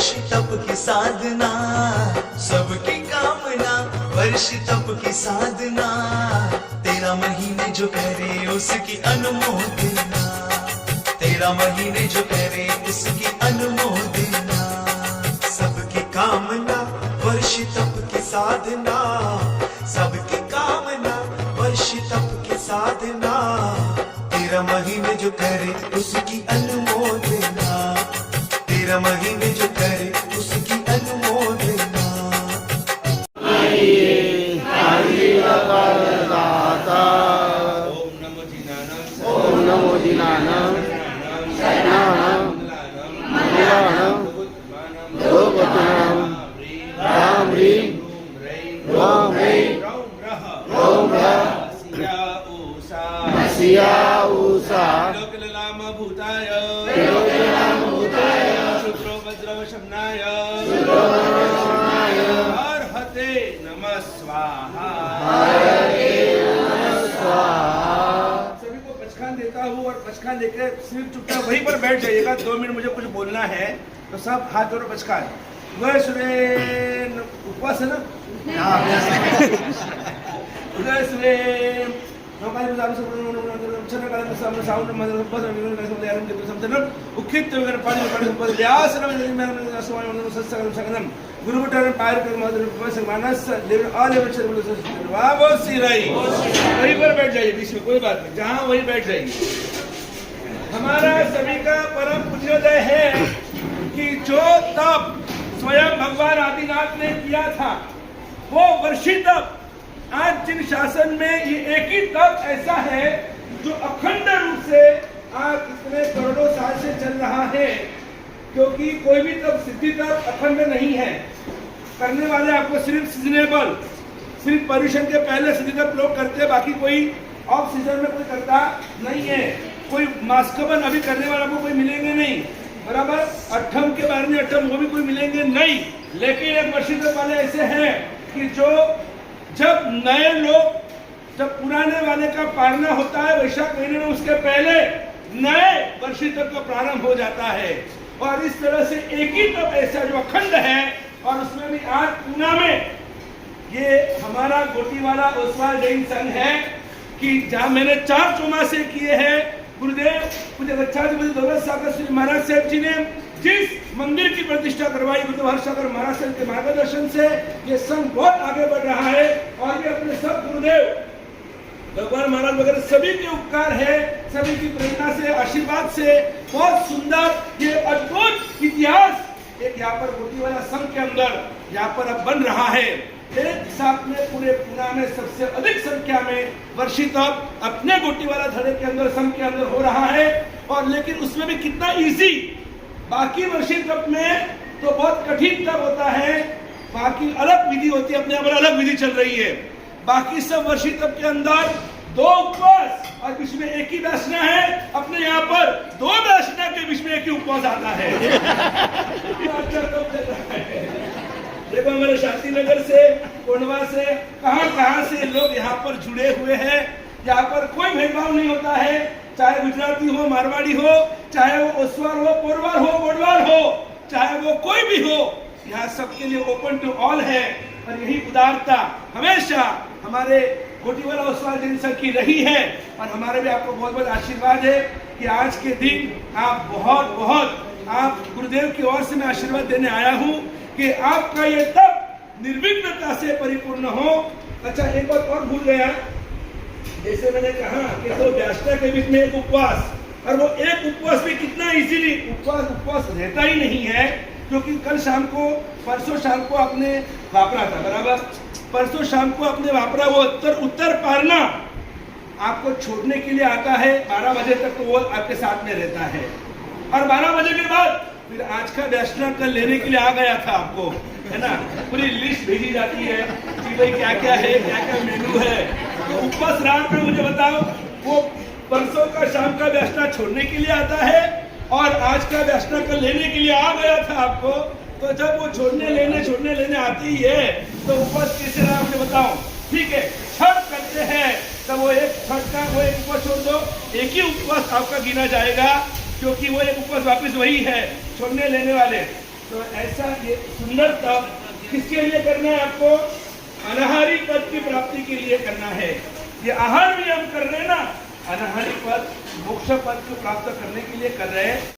वर्ष तप की साधना, सबकी कामना वर्ष तप की साधना। 13 महीने जो करे उसकी अनुमोदना, 13 महीने जो करे उसकी अनुमोदना। सबकी कामना वर्ष तप की साधना, सबकी कामना वर्ष तप की साधना। 13 महीने जो करे उसकी अनुमोदना, 13 महीने जो करे उसकी अनुमोदना। ओम नमो जिनानम शरणानम मंगलानम भगवतनाम राम ह्रीं राम ह्रीं ओम सिया उषा लोकललाम भूताय शुक्रोपद्रव शमनाय अर्हते नमः स्वाहा। सभी को पचखान देता हूँ और पचखान लेकर सिर्फ चुपचाप वहीं पर बैठ जाइएगा। 2 मिनट मुझे कुछ बोलना है तो सब हाथ जोड़ो पचखान। वह सुरेन उपवास है ना? उदय सुरेन वहीं पर बैठ जाइए, बीच में कोई बात नहीं, जहाँ वहीं बैठ जाइए। हमारा सभी का परम पूज्योदय है कि जो तप स्वयं भगवान आदिनाथ ने किया था वो वर्षी तप आज जिन शासन में ये एक ही तप ऐसा है जो अखंड रूप से आज इतने करोड़ों साल से चल रहा है। क्योंकि कोई भी तप सिद्धि तप अखंड नहीं है। करने वाले आपको सिर्फ सीजनेबल, सिर्फ पर्यूषण के पहले सिद्धि तप लोग करते हैं, बाकी कोई ऑफ सीजन में कोई करता नहीं है। कोई मास्कबन अभी करने वाला को कोई मिलेंगे नहीं, बराबर। अट्ठम के बारे में अट्ठम वो भी कोई मिलेंगे नहीं। लेकिन एक वर्षी तप वाले ऐसे हैं कि जो जब नए लोग, जब पुराने वाले का पारना होता है वैशाख महीने में, उसके पहले नए वर्षी तप का प्रारंभ हो जाता है। और इस तरह से एक ही तप ऐसा जो अखंड है, और उसमें भी आज पूना में ये हमारा गोटीवाला ओसवाल जैन संघ है कि जहाँ मैंने 4 चौमासे किए हैं। गुरुदेव मुझे गच्छाधिपति दौलत सागर श्री महाराज साहब जी ने जिस मंदिर की प्रतिष्ठा करवाई, गुरुदेव हर्षसागर महाराज साहब के मार्गदर्शन से ये संघ बहुत आगे बढ़ रहा है। और ये अपने सब गुरुदेव भगवान महाराज वगैरह सभी के उपकार है, सभी की प्रेरणा से, आशीर्वाद से बहुत सुंदर ये अद्भुत इतिहास एक यहाँ पर गोटीवाला संघ के अंदर यहाँ पर अब बन रहा है। एक साथ में पूरे पूना में सबसे अधिक संख्या में वर्षी तप अपने गोटीवाला धड़े के अंदर, संघ के अंदर हो रहा है। और लेकिन उसमें भी कितना इजी, बाकी वर्षी तप में तो बहुत कठिन तप होता है, बाकी अलग विधि होती है, अपने यहाँ पर अलग विधि चल रही है। बाकी सब वर्षी तप के अंदर 2 उपवास और बीच में एक ही दर्शना है। अपने यहाँ पर 2 दर्शना के बीच में एक ही उपवास आता है। देखो हमारे शांति नगर से, कोंडवा से, कहाँ से लोग यहाँ पर जुड़े हुए हैं। यहाँ पर कोई भेदभाव नहीं होता है, चाहे गुजराती हो, मारवाड़ी हो, चाहे वो ओसवाल हो, पोरवाल हो, गोडवाल हो, चाहे वो कोई भी हो, यहाँ सबके लिए ओपन टू ऑल है। और यही उदारता हमेशा हमारे गोटीवाला ओसवाल जैन संघ की रही है। और हमारे भी आपको बहुत बहुत आशीर्वाद है कि आज के दिन आप बहुत आप गुरुदेव की ओर से मैं आशीर्वाद देने आया हूँ कि आपका ये तप निर्विघ्नता से परिपूर्ण हो। अच्छा, एक बात और भूल गया, जैसे मैंने कहा कि तो व्यासना के बीच में एक उपवास, और वो एक उपवास भी कितना इजीली उपवास रहता ही नहीं है। क्योंकि कल शाम को, परसों शाम को आपने वापरा था, बराबर। परसों शाम को आपने वापरा, वो उत्तर पारना आपको छोड़ने के लिए आता है। 12 बजे तक तो वो आपके साथ में रहता है। और 12 बजे के बाद फिर आज का व्यासना कल लेने के लिए आ गया था आपको, है ना। पूरी लिस्ट भेजी जाती है कि भाई क्या क्या है, क्या क्या मेनू है। तो उपवास रात में मुझे बताओ, वो परसों का शाम का व्यासना छोड़ने के लिए आता है और आज का व्यासना कल लेने के लिए आ गया था आपको। तो जब वो छोड़ने लेने आती है तो उपवास कैसे रहा मुझे बताओ। ठीक है, छठ करते हैं तब वो एक छठ का वो एक उपवास छोड़ दो, एक ही उपवास आपका गिना जाएगा, क्योंकि वो एक उपवास वापस वही है छोड़ने लेने वाले। तो ऐसा ये सुंदर तप किसके लिए करना है आपको? अनाहारी पद की प्राप्ति के लिए करना है। ये आहार भी हम कर रहे हैं ना, अनाहारी पद मोक्ष पद को प्राप्त करने के लिए कर रहे हैं।